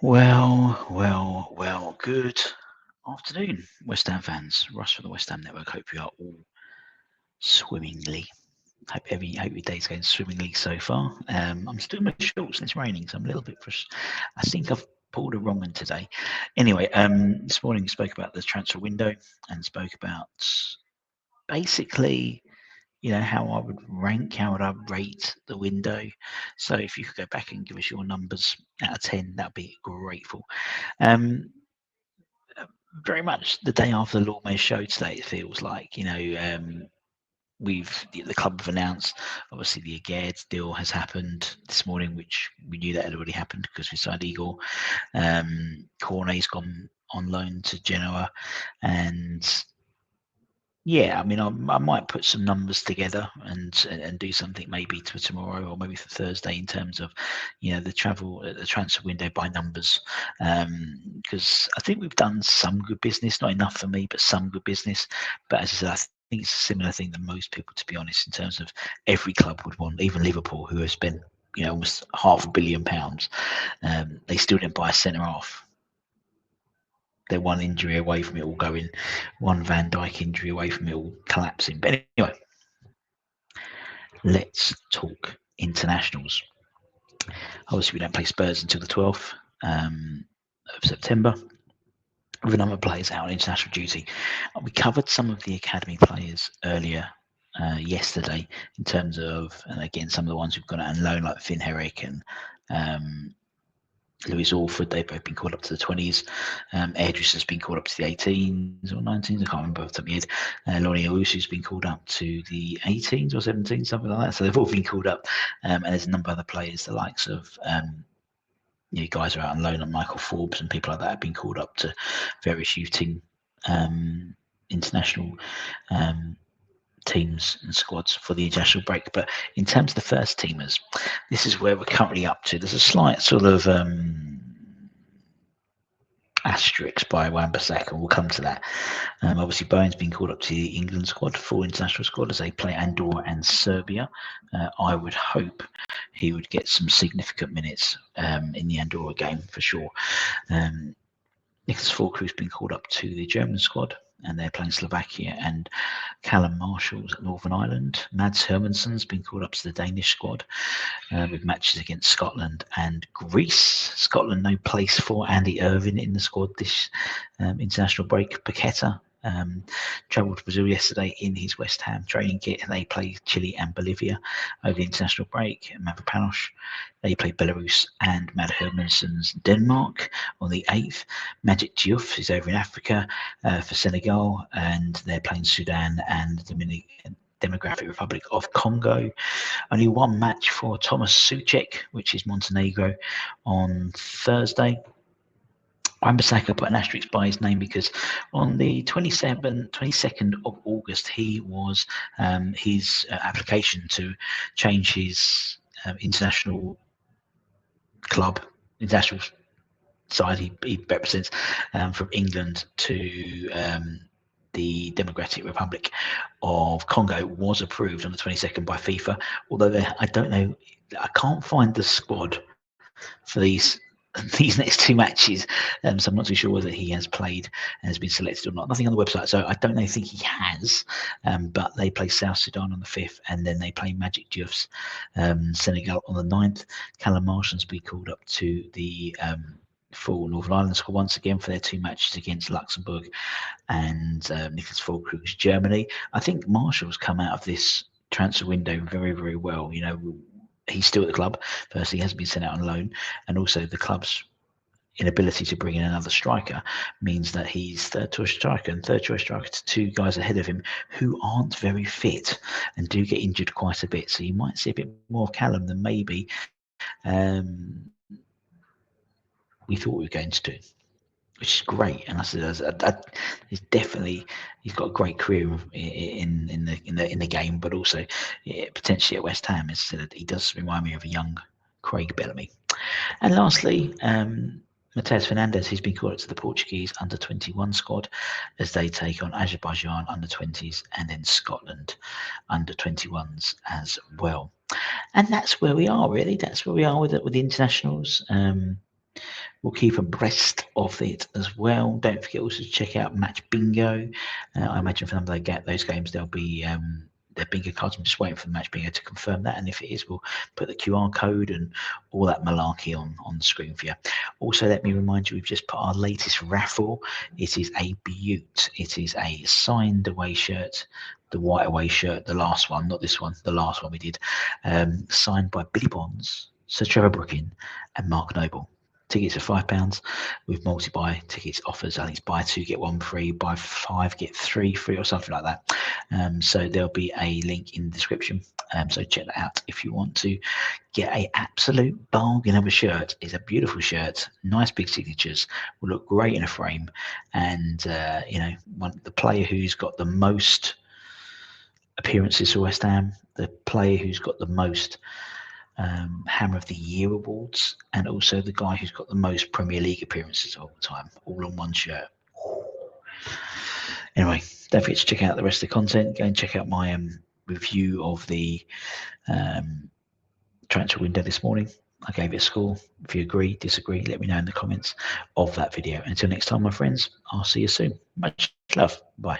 Well, good afternoon, West Ham fans. Russ from the West Ham Network. Hope you are all swimmingly. Hope your day's going swimmingly so far. I'm still in my shorts and it's raining, so I'm a little bit I think I've pulled a wrong one today. Anyway, this morning we spoke about the transfer window and spoke about basically, how I would rank, how would I rate the window. So if you could go back and give us your numbers out of 10, that'd be grateful. Um, Very much the day after the Lord Mayor show today, it feels like, the club have announced, obviously the 𝗡𝗧𝗘𝗥𝗡𝗔𝗟 deal has happened this morning, which we knew that had already happened because we signed Igor. Cornet's gone on loan to Genoa, and yeah, I mean, I might put some numbers together and do something maybe for tomorrow or maybe for Thursday in terms of, the transfer window by numbers, because I think we've done some good business, not enough for me, but some good business. But as I said, I think it's a similar thing that most people, to be honest, in terms of every club would want, even Liverpool, who has spent, almost £500 million, they still didn't buy a centre half. They're one injury away from it all going, one Van Dijk injury away from it all collapsing. But anyway, let's talk internationals. Obviously, we don't play Spurs until the 12th of September. With a number of players out on international duty. We covered some of the academy players earlier yesterday in terms of, and again, some of the ones who've gone out on loan, like Finn Herrick and Lewis Orford, they've both been called up to the 20s. Edris has been called up to the 18s or 19s, I can't remember off the top of my head. Lonnie Owusu's been called up to the 18s or 17s, something like that. So they've all been called up. And there's a number of other players, the likes of guys are out on loan, like Michael Forbes and people like that have been called up to various youth team international teams and squads for the international break. But in terms of the first teamers, this is where we're currently up to. There's a slight sort of asterisk by Wan-Bissaka, and we'll come to that. Obviously, Bowen's been called up to the England squad, full international squad, as they play Andorra and Serbia. I would hope he would get some significant minutes in the Andorra game for sure. Nicholas Füllkrug's been called up to the German squad, and they're playing Slovakia, and Callum Marshall's at Northern Ireland. Mads Hermansson's been called up to the Danish squad with matches against Scotland and Greece. Scotland, no place for Andy Irvine in the squad this international break. Paqueta travelled to Brazil yesterday in his West Ham training kit, and they play Chile and Bolivia over the international break. Mavropanos, they play Belarus and Mad Hermansson's Denmark on the 8th. Magic Diouf is over in Africa for Senegal, and they're playing Sudan and Democratic Republic of Congo. Only one match for Thomas Souček, which is Montenegro, on Thursday. Wan-Bissaka put an asterisk by his name because on the 22nd of August, he was his application to change his international club, international side he represents, from England to the Democratic Republic of Congo, was approved on the 22nd by FIFA. Although I don't know, I can't find the squad for these next two matches, so I'm not too sure whether he has played and has been selected or not. Nothing on the website, so I don't think he has. But they play South Sudan on the 5th, and then they play Magic Diouf's Senegal on the 9th. Callum Marshall's be called up to the full Northern Ireland squad once again for their two matches against Luxembourg and Nicholas Füllkrug's Germany. I think Marshall's come out of this transfer window very, very well. He's still at the club. First, he hasn't been sent out on loan, and also the club's inability to bring in another striker means that he's third choice striker to two guys ahead of him who aren't very fit and do get injured quite a bit. So you might see a bit more of Callum than maybe we thought we were going to do, which is great. And I said, he's got a great career in the game, but also potentially at West Ham. He does remind me of a young Craig Bellamy. And lastly, Mateus Fernandes, who's been called up to the Portuguese under-21 squad as they take on Azerbaijan under-20s and then Scotland under-21s as well. And that's where we are, really. That's where we are with the internationals. We'll keep abreast of it as well. Don't forget also to check out Match Bingo. I imagine for some of those games there'll be their bingo cards. I'm just waiting for the Match Bingo to confirm that, and if it is, we'll put the QR code and all that malarkey on the screen for you. Also, let me remind you, we've just put our latest raffle. It is a beaut. It is a signed away shirt, the white away shirt, the last one, not this one, the last one we did, signed by Billy Bonds, Sir Trevor Brooking, and Mark Noble. Tickets are £5 with multi-buy tickets offers. I think it's buy 2 get 1 free, buy 5 get 3 free, or something like that. So there'll be a link in the description. So check that out if you want to get a absolute bargain of a shirt. It's a beautiful shirt, nice big signatures, will look great in a frame, and you know, the player who's got the most appearances for West Ham, the player who's got the most Hammer of the Year awards, and also the guy who's got the most Premier League appearances of all time, all on one shirt. Anyway, don't forget to check out the rest of the content. Go and check out my review of the transfer window this morning. I gave it a score. If you agree, disagree, let me know in the comments of that video. Until next time, my friends, I'll see you soon. Much love. Bye.